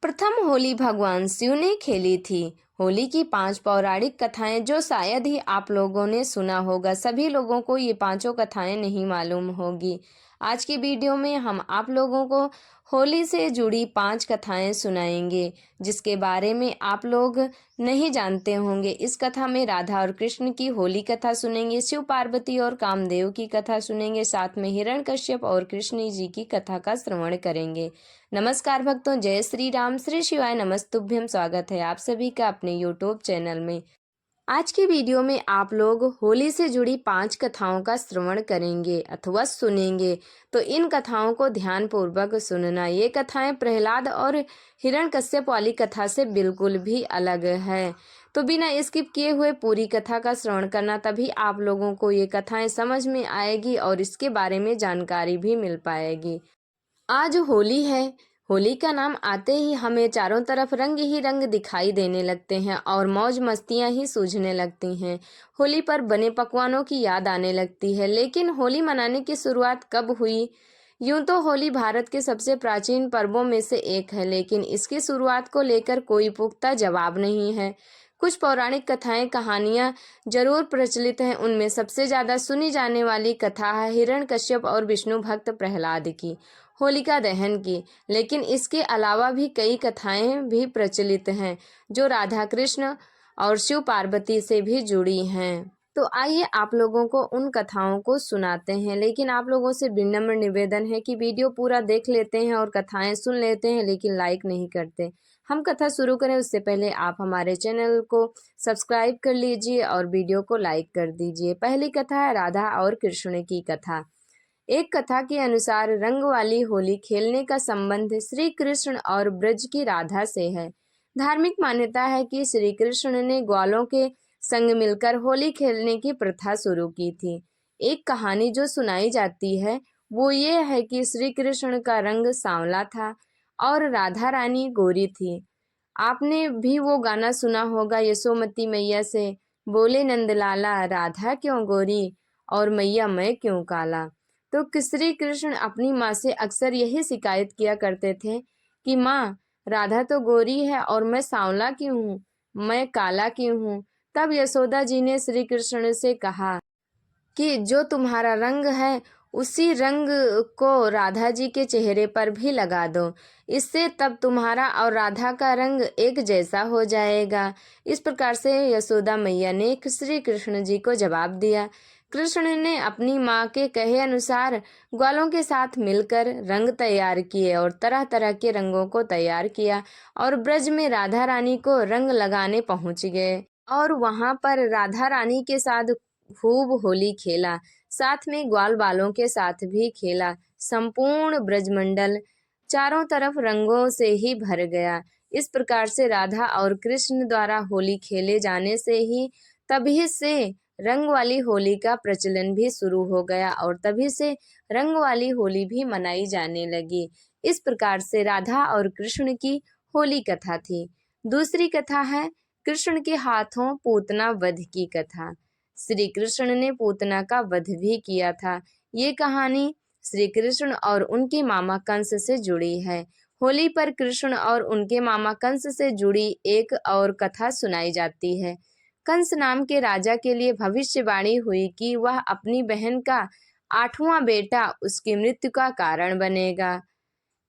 प्रथम होली भगवान शिव ने खेली थी। होली की 5 पौराणिक कथाएं जो शायद ही आप लोगों ने सुना होगा। सभी लोगों को ये पांचों कथाएं नहीं मालूम होगी। आज की वीडियो में हम आप लोगों को होली से जुड़ी 5 कथाएं सुनाएंगे जिसके बारे में आप लोग नहीं जानते होंगे। इस कथा में राधा और कृष्ण की होली कथा सुनेंगे, शिव पार्वती और कामदेव की कथा सुनेंगे, साथ में हिरण्यकश्यप और कृष्ण जी की कथा का श्रवण करेंगे। नमस्कार भक्तों, जय श्री राम, श्री शिवाय नमस्तुभ्यम। स्वागत है आप सभी का अपने यूट्यूब चैनल में। आज की वीडियो में आप लोग होली से जुड़ी 5 कथाओं का श्रवण करेंगे अथवा सुनेंगे, तो इन कथाओं को ध्यान पूर्वक सुनना। ये कथाएं प्रहलाद और हिरण्यकश्यप वाली कथा से बिल्कुल भी अलग है, तो बिना स्किप किए हुए पूरी कथा का श्रवण करना, तभी आप लोगों को ये कथाएं समझ में आएगी और इसके बारे में जानकारी भी मिल पाएगी। आज होली है। होली का नाम आते ही हमें चारों तरफ रंग ही रंग दिखाई देने लगते हैं और मौज मस्तियां ही सूझने लगती हैं। होली पर बने पकवानों की याद आने लगती है। लेकिन होली मनाने की शुरुआत कब हुई? यूं तो होली भारत के सबसे प्राचीन पर्वों में से एक है, लेकिन इसकी शुरुआत को लेकर कोई पुख्ता जवाब नहीं है। कुछ पौराणिक कथाएं कहानियां जरूर प्रचलित हैं। उनमें सबसे ज्यादा सुनी जाने वाली कथा है हिरण्यकश्यप और विष्णु भक्त प्रहलाद की होलिका दहन की। लेकिन इसके अलावा भी कई कथाएं भी प्रचलित हैं जो राधा कृष्ण और शिव पार्वती से भी जुड़ी हैं। तो आइए आप लोगों को उन कथाओं को सुनाते हैं। लेकिन आप लोगों से विनम्र निवेदन है कि वीडियो पूरा देख लेते हैं और कथाएं सुन लेते हैं, लेकिन लाइक नहीं करते। हम कथा शुरू करें उससे पहले आप हमारे चैनल को सब्सक्राइब कर लीजिए और वीडियो को लाइक कर दीजिए। पहली कथा है राधा और कृष्ण की कथा। एक कथा के अनुसार रंग वाली होली खेलने का संबंध श्री कृष्ण और ब्रज की राधा से है। धार्मिक मान्यता है कि श्री कृष्ण ने ग्वालों के संग मिलकर होली खेलने की प्रथा शुरू की थी। एक कहानी जो सुनाई जाती है वो ये है कि श्री कृष्ण का रंग सांवला था और राधा रानी गोरी थी। आपने भी वो गाना सुना होगा यशोमती मैया से, बोले नंदलाला राधा क्यों गोरी और मैया मैं क्यों काला। तो श्री कृष्ण अपनी माँ से अक्सर यही शिकायत किया करते थे कि माँ, राधा तो गोरी है और मैं सांवला क्यों हूँ, मैं काला क्यों हूँ। तब यशोदा जी ने श्री कृष्ण से कहा कि जो तुम्हारा रंग है उसी रंग को राधा जी के चेहरे पर भी लगा दो, इससे तब तुम्हारा और राधा का रंग एक जैसा हो जाएगा। इस प्रकार से यशोदा मैया ने श्री कृष्ण जी को जवाब दिया। कृष्ण ने अपनी माँ के कहे अनुसार ग्वालों के साथ मिलकर रंग तैयार किए और तरह तरह के रंगों को तैयार किया और ब्रज में राधा रानी को रंग लगाने पहुंच गए और वहां पर राधा रानी के साथ खूब होली खेला, साथ में ग्वाल बालों के साथ भी खेला। संपूर्ण ब्रजमंडल चारों तरफ रंगों से ही भर गया। इस प्रकार से राधा और कृष्ण द्वारा होली खेले जाने से ही तभी से रंग वाली होली का प्रचलन भी शुरू हो गया और तभी से रंग वाली होली भी मनाई जाने लगी। इस प्रकार से राधा और कृष्ण की होली कथा थी। दूसरी कथा है कृष्ण के हाथों पूतना वध की कथा। श्री कृष्ण ने पूतना का वध भी किया था। ये कहानी श्री कृष्ण और उनके मामा कंस से जुड़ी है। होली पर कृष्ण और उनके मामा कंस से जुड़ी एक और कथा सुनाई जाती है। कंस नाम के राजा के लिए भविष्यवाणी हुई कि वह अपनी बहन का 8वां बेटा उसकी मृत्यु का कारण बनेगा।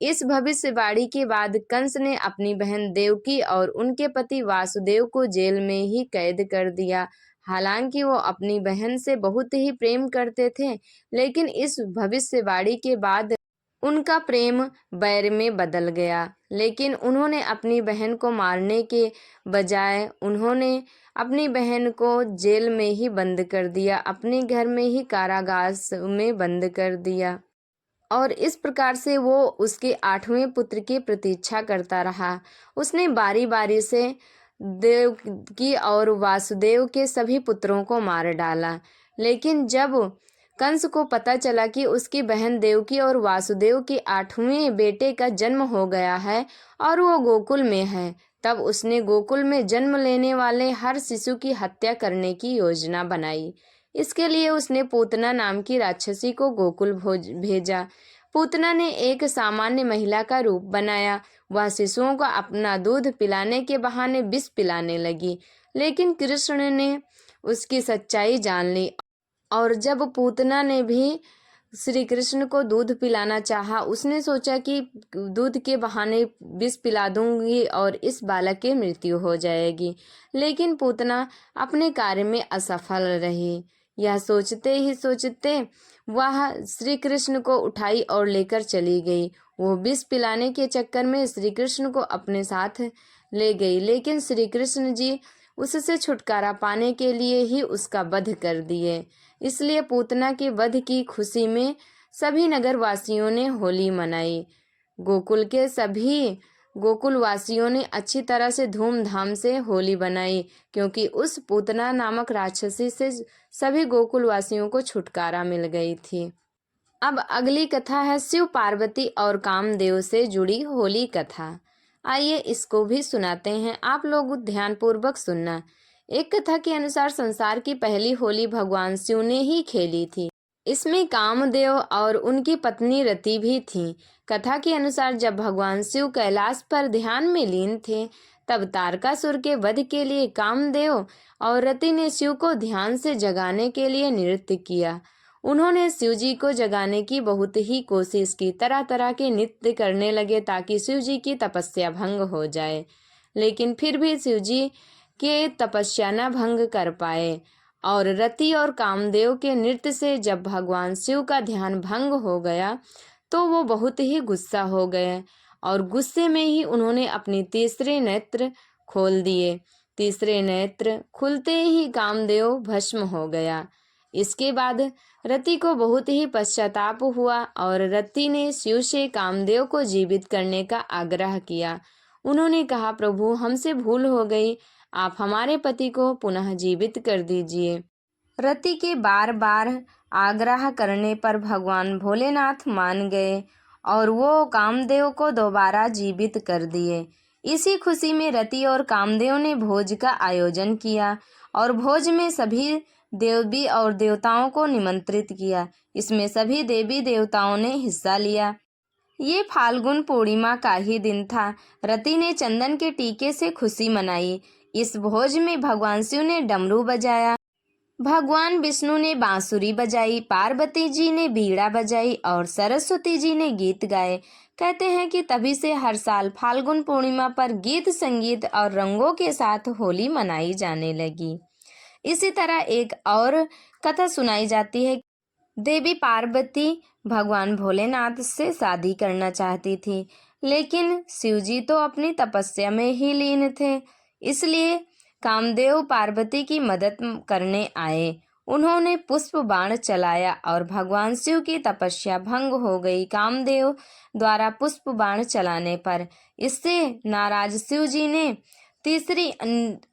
इस भविष्यवाणी के बाद कंस ने अपनी बहन देवकी और उनके पति वासुदेव को जेल में ही कैद कर दिया। हालांकि वो अपनी बहन से बहुत ही प्रेम करते थे, लेकिन इस भविष्यवाणी के बाद उनका प्रेम बैर में बदल गया। लेकिन उन्होंने अपनी बहन को मारने के बजाय उन्होंने अपनी बहन को जेल में ही बंद कर दिया, अपने घर में ही कारागार में बंद कर दिया और इस प्रकार से वो उसके 8वें पुत्र की प्रतीक्षा करता रहा। उसने बारी बारी से देवकी और वासुदेव के सभी पुत्रों को मार डाला। लेकिन जब कंस को पता चला कि उसकी बहन देवकी और वासुदेव के 8वें बेटे का जन्म हो गया है और वो गोकुल में है, तब उसने गोकुल में जन्म लेने वाले हर शिशु की हत्या करने की योजना बनाई। इसके लिए उसने पूतना नाम की राक्षसी को गोकुल भेजा। पूतना ने एक सामान्य महिला का रूप बनाया। वह शिशुओं को अपना दूध पिलाने के बहाने विष पिलाने लगी, लेकिन कृष्ण ने उसकी सच्चाई जान ली और जब पूतना ने भी श्री कृष्ण को दूध पिलाना चाहा, उसने सोचा कि दूध के बहाने विष पिला दूंगी और इस बालक की मृत्यु हो जाएगी, लेकिन पूतना अपने कार्य में असफल रही। यह सोचते ही सोचते वह श्री कृष्ण को उठाई और लेकर चली गई। वो विष पिलाने के चक्कर में श्री कृष्ण को अपने साथ ले गई, लेकिन श्री कृष्ण जी उससे छुटकारा पाने के लिए ही उसका वध कर दिए। इसलिए पूतना के वध की खुशी में सभी नगर वासियों ने होली मनाई। गोकुल के सभी गोकुल वासियों ने अच्छी तरह से धूमधाम से होली बनाई, क्योंकि उस पूतना नामक राक्षसी से सभी गोकुल वासियों को छुटकारा मिल गई थी। अब अगली कथा है शिव पार्वती और कामदेव से जुड़ी होली कथा। आइए इसको भी सुनाते हैं, आप लोग ध्यानपूर्वक सुनना। एक कथा के अनुसार संसार की पहली होली भगवान शिव ने ही खेली थी। इसमें कामदेव और उनकी पत्नी रति भी थीं। कथा के अनुसार जब भगवान शिव कैलाश पर ध्यान में लीन थे, तब तारकासुर के वध के लिए कामदेव और रति ने शिव को ध्यान से जगाने के लिए नृत्य किया। उन्होंने शिव जी को जगाने की बहुत ही कोशिश की, तरह तरह के नृत्य करने लगे ताकि शिव जी की तपस्या भंग हो जाए, लेकिन फिर भी शिव जी के तपस्या न भंग कर पाए। और रति और कामदेव के नृत्य से जब भगवान शिव का ध्यान भंग हो गया तो वो बहुत ही गुस्सा हो गए और गुस्से में ही उन्होंने अपने तीसरे नेत्र खोल दिए। तीसरे नेत्र खुलते ही कामदेव भस्म हो गया। इसके बाद रति को बहुत ही पश्चाताप हुआ और रति ने शिव से कामदेव को जीवित करने का आग्रह किया। उन्होंने कहा, प्रभु हमसे भूल हो गई, आप हमारे पति को पुनः जीवित कर दीजिए। रति के बार बार आग्रह करने पर भगवान भोलेनाथ मान गए और वो कामदेव को दोबारा जीवित कर दिए। इसी खुशी में रति और कामदेव ने भोज का आयोजन किया और भोज में सभी देवी और देवताओं को निमंत्रित किया। इसमें सभी देवी देवताओं ने हिस्सा लिया। ये फाल्गुन पूर्णिमा का ही दिन था। रति ने चंदन के टीके से खुशी मनाई। इस भोज में भगवान शिव ने डमरू बजाया, भगवान विष्णु ने बांसुरी बजाई, पार्वती जी ने बीड़ा बजाई और सरस्वती जी ने गीत गाए। कहते हैं कि तभी से हर साल फाल्गुन पूर्णिमा पर गीत संगीत और रंगों के साथ होली मनाई जाने लगी। इसी तरह एक और कथा सुनाई जाती है। देवी पार्वती भगवान भोलेनाथ से शादी करना चाहती थी, लेकिन शिवजी तो अपनी तपस्या में ही लीन थे। इसलिए कामदेव पार्वती की मदद करने आए। उन्होंने पुष्प बाण चलाया और भगवान शिव की तपस्या भंग हो गई कामदेव द्वारा पुष्प बाण चलाने पर। इससे नाराज शिव जी ने तीसरी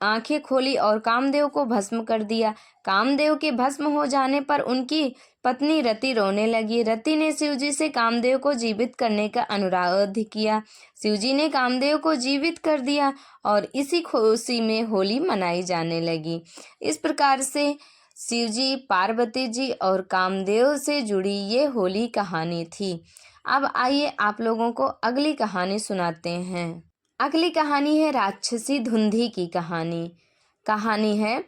आंखें खोली और कामदेव को भस्म कर दिया। कामदेव के भस्म हो जाने पर उनकी पत्नी रति रोने लगी। रति ने शिवजी से कामदेव को जीवित करने का अनुरोध किया। शिवजी ने कामदेव को जीवित कर दिया और इसी खुशी में होली मनाई जाने लगी। इस प्रकार से शिवजी, पार्वती जी और कामदेव से जुड़ी ये होली कहानी थी। अब आइए आप लोगों को अगली कहानी सुनाते हैं। अगली कहानी है राक्षसी धुंधी की कहानी। कहानी है,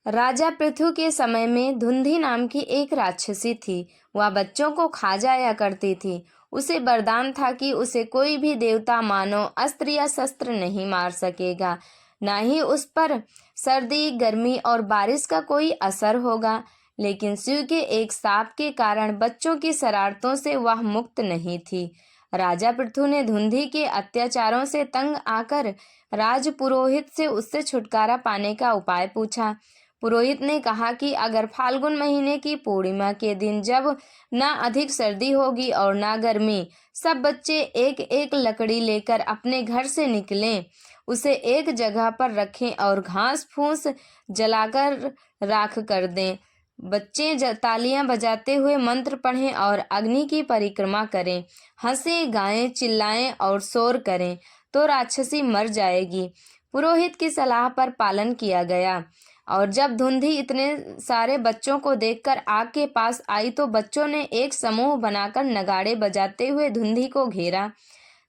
राजा पृथु के समय में धुंधी नाम की एक राक्षसी थी। वह बच्चों को खा जाया करती थी। उसे वरदान था कि उसे कोई भी देवता, मानव, अस्त्र या शस्त्र नहीं मार सकेगा, ना ही उस पर सर्दी, गर्मी और बारिश का कोई असर होगा। लेकिन शिव के एक शाप के कारण बच्चों की शरारतों से वह मुक्त नहीं थी। राजा पृथु ने धुंधी के अत्याचारों से तंग आकर राज पुरोहित से उससे छुटकारा पाने का उपाय पूछा। पुरोहित ने कहा कि अगर फाल्गुन महीने की पूर्णिमा के दिन, जब ना अधिक सर्दी होगी और ना गर्मी, सब बच्चे एक एक लकड़ी लेकर अपने घर से निकलें, उसे एक जगह पर रखें और घास फूस जलाकर राख कर दें। बच्चे तालियां बजाते हुए मंत्र पढ़ें और अग्नि की परिक्रमा करें, हंसें, गाएं, चिल्लाएं और शोर करें, तो राक्षसी मर जाएगी। पुरोहित की सलाह पर पालन किया गया। और जब धुंधी इतने सारे बच्चों को देखकर आग के पास आई तो बच्चों ने एक समूह बनाकर नगाड़े बजाते हुए धुंधी को घेरा।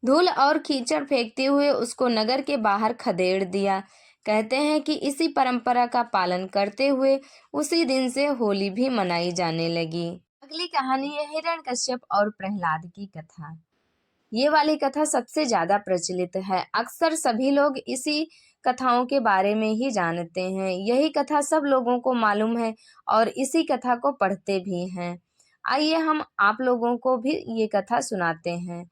धूल और कीचड़ फेंकते हुए उसको नगर के बाहर खदेड़ दिया। कहते हैं कि इसी परंपरा का पालन करते हुए उसी दिन से होली भी मनाई जाने लगी। अगली कहानी है हिरण्यकश्यप और प्रहलाद की कथा। ये वाली कथा सबसे ज्यादा प्रचलित है। अक्सर सभी लोग इसी कथाओं के बारे में ही जानते हैं। यही कथा सब लोगों को मालूम है और इसी कथा को पढ़ते भी हैं। आइए हम आप लोगों को भी ये कथा सुनाते हैं।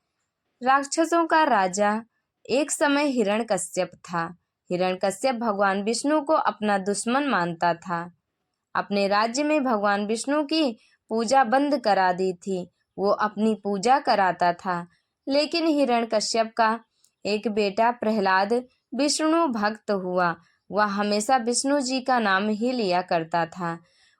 राक्षसों का राजा एक समय हिरण्यकश्यप था। हिरण्यकश्यप भगवान विष्णु को अपना दुश्मन मानता था। अपने राज्य में भगवान विष्णु की पूजा बंद करा दी थी। वो अपनी पूजा कराता था। लेकिन हिरण्यकश्यप का एक बेटा प्रहलाद विष्णु भक्त हुआ। वह हमेशा विष्णु जी का नाम ही लिया करता था।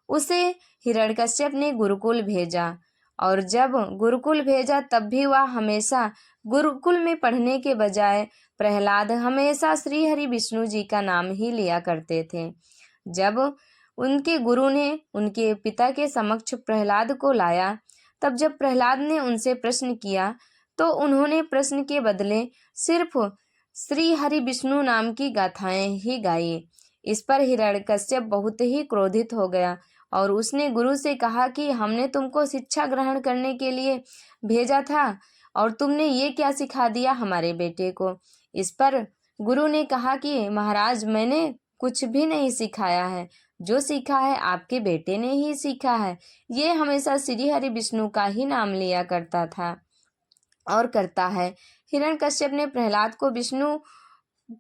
उसे हिरण्यकश्यप ने गुरुकुल भेजा और जब गुरुकुल भेजा तब भी वह हमेशा गुरुकुल में पढ़ने के बजाय प्रहलाद हमेशा श्री हरि विष्णु जी का नाम ही लिया करते थे। जब उनके गुरु ने उनके पिता के समक्ष प्रहलाद को लाया तब जब प्रहलाद ने उनसे प्रश्न किया तो उन्होंने प्रश्न के बदले सिर्फ श्री हरि विष्णु नाम की गाथाएं ही गाई। इस पर हिरण्यकश्यप बहुत ही क्रोधित हो गया और उसने गुरु से कहा कि हमने तुमको शिक्षा ग्रहण करने के लिए भेजा था और तुमने ये क्या सिखा दिया हमारे बेटे को। इस पर गुरु ने कहा कि महाराज मैंने कुछ भी नहीं सिखाया है, जो सीखा है आपके बेटे ने ही सीखा है। ये हमेशा श्री हरि विष्णु का ही नाम लिया करता था और करता है। हिरण्यकश्यप ने प्रहलाद को विष्णु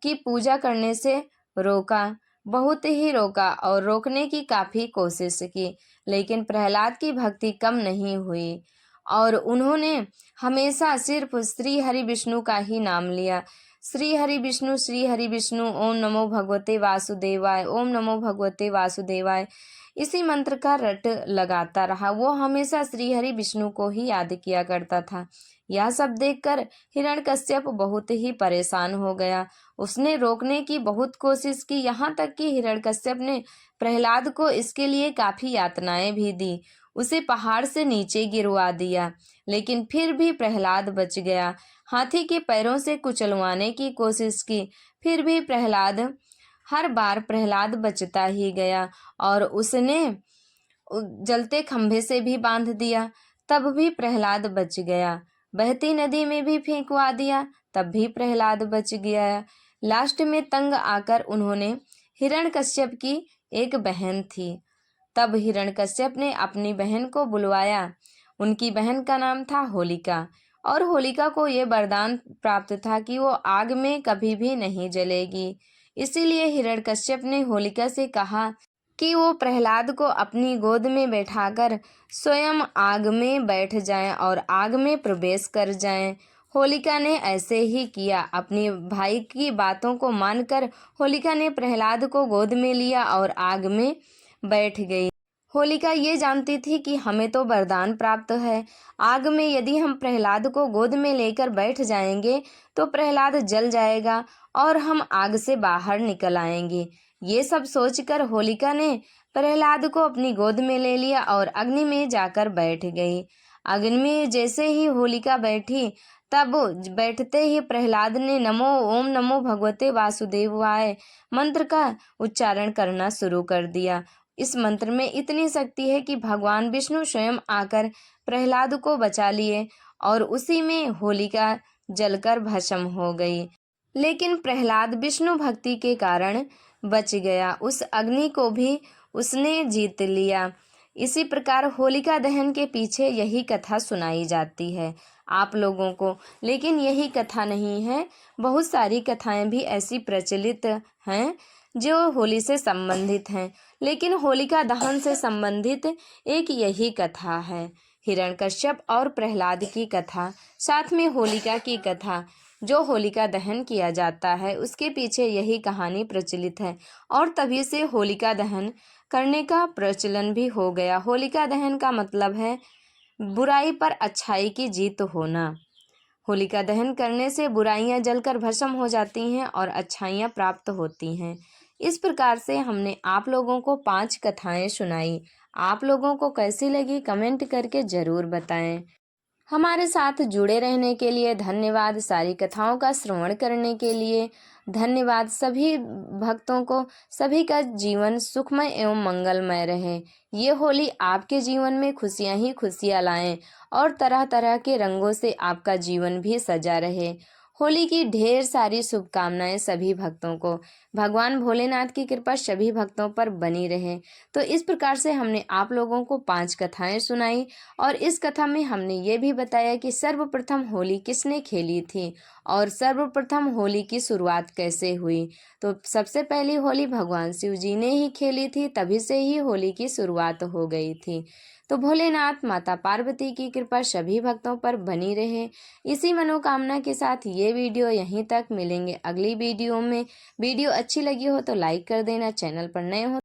की पूजा करने से रोका, बहुत ही रोका और रोकने की काफी कोशिश की, लेकिन प्रहलाद की भक्ति कम नहीं हुई और उन्होंने हमेशा सिर्फ श्री हरि विष्णु का ही नाम लिया। श्री हरि विष्णु ओम नमो भगवते वासुदेवाय, ओम नमो भगवते वासुदेवाय। इसी मंत्र का रट लगाता रहा। वो हमेशा श्री हरि विष्णु को ही याद किया करता था। यह सब देखकर हिरण्यकश्यप बहुत ही परेशान हो गया। उसने रोकने की बहुत कोशिश की, यहाँ तक कि हिरण्यकश्यप ने प्रहलाद को इसके लिए काफी यातनाएं भी दी। उसे पहाड़ से नीचे गिरवा दिया, लेकिन फिर भी प्रहलाद बच गया। हाथी के पैरों से कुचलवाने की कोशिश की, फिर भी हर बार प्रहलाद बचता ही गया और उसने जलते खंभे से भी बांध दिया, तब भी प्रहलाद बच गया। बहती नदी में भी फेंकवा दिया, तब भी प्रहलाद बच गया। लास्ट में तंग आकर उन्होंने हिरण्यकश्यप की एक बहन थी, तब हिरण्यकश्यप ने अपनी बहन को बुलवाया। उनकी बहन का नाम था होलिका और होलिका को ये वरदान प्राप्त था कि वो आग में कभी भी नहीं जलेगी। इसीलिए हिरण्यकश्यप ने होलिका से कहा कि वो प्रहलाद को अपनी गोद में बैठाकर स्वयं आग में बैठ जाएं और आग में प्रवेश कर जाएं। होलिका ने ऐसे ही किया। अपनी भाई की बातों को मानकर होलिका ने प्रहलाद को गोद में लिया और आग में बैठ गई। होलिका ये जानती थी कि हमें तो वरदान प्राप्त है, आग में यदि हम प्रहलाद को गोद में लेकर बैठ जाएंगे तो प्रहलाद जल जाएगा और हम आग से बाहर निकल आएंगे। ये सब सोचकर होलिका ने प्रहलाद को अपनी गोद में ले लिया और अग्नि में जाकर बैठ गई। अग्नि में जैसे ही होलिका बैठी तब बैठते ही प्रहलाद ने ओम नमो भगवते वासुदेवाय मंत्र का उच्चारण करना शुरू कर दिया। इस मंत्र में इतनी शक्ति है कि भगवान विष्णु स्वयं आकर प्रहलाद को बचा लिए और उसी में होलिका जलकर भस्म हो गई। लेकिन प्रहलाद विष्णु भक्ति के कारण बच गया, उस अग्नि को भी उसने जीत लिया। इसी प्रकार होलिका दहन के पीछे यही कथा सुनाई जाती है आप लोगों को। लेकिन यही कथा नहीं है, बहुत सारी कथाएं भी ऐसी प्रचलित हैं जो होली से संबंधित हैं, लेकिन होलिका दहन से संबंधित एक यही कथा है, हिरण्यकश्यप और प्रहलाद की कथा, साथ में होलिका की कथा। जो होलिका दहन किया जाता है उसके पीछे यही कहानी प्रचलित है और तभी से होलिका दहन करने का प्रचलन भी हो गया। होलिका दहन का मतलब है बुराई पर अच्छाई की जीत होना। होलिका दहन करने से बुराइयां जलकर भस्म हो जाती हैं और अच्छाइयां प्राप्त होती हैं। इस प्रकार से हमने आप लोगों को 5 कथाएं सुनाई। आप लोगों को कैसी लगी कमेंट करके ज़रूर बताएं। हमारे साथ जुड़े रहने के लिए धन्यवाद। सारी कथाओं का श्रवण करने के लिए धन्यवाद। सभी भक्तों को सभी का जीवन सुखमय एवं मंगलमय रहे। ये होली आपके जीवन में खुशियां ही खुशियां लाएं और तरह तरह के रंगों से आपका जीवन भी सजा रहे। होली की ढेर सारी शुभकामनाएं सभी भक्तों को। भगवान भोलेनाथ की कृपा सभी भक्तों पर बनी रहे। तो इस प्रकार से हमने आप लोगों को 5 कथाएं सुनाई और इस कथा में हमने ये भी बताया कि सर्वप्रथम होली किसने खेली थी और सर्वप्रथम होली की शुरुआत कैसे हुई। तो सबसे पहली होली भगवान शिव जी ने ही खेली थी, तभी से ही होली की शुरुआत हो गई थी। तो भोलेनाथ माता पार्वती की कृपा सभी भक्तों पर बनी रहे। इसी मनोकामना के साथ ये वीडियो यहीं तक। मिलेंगे अगली वीडियो में। वीडियो अच्छी लगी हो तो लाइक कर देना, चैनल पर नए हो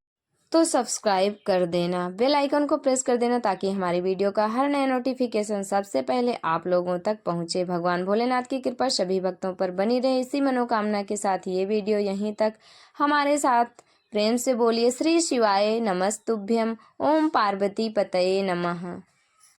तो सब्सक्राइब कर देना, बेल आइकन को प्रेस कर देना ताकि हमारी वीडियो का हर नया नोटिफिकेशन सबसे पहले आप लोगों तक पहुंचे। भगवान भोलेनाथ की कृपा सभी भक्तों पर बनी रहे। इसी मनोकामना के साथ ये वीडियो यहीं तक। हमारे साथ प्रेम से बोलिए श्री शिवाय नमस्तुभ्यम। ओम पार्वती पतये नमः।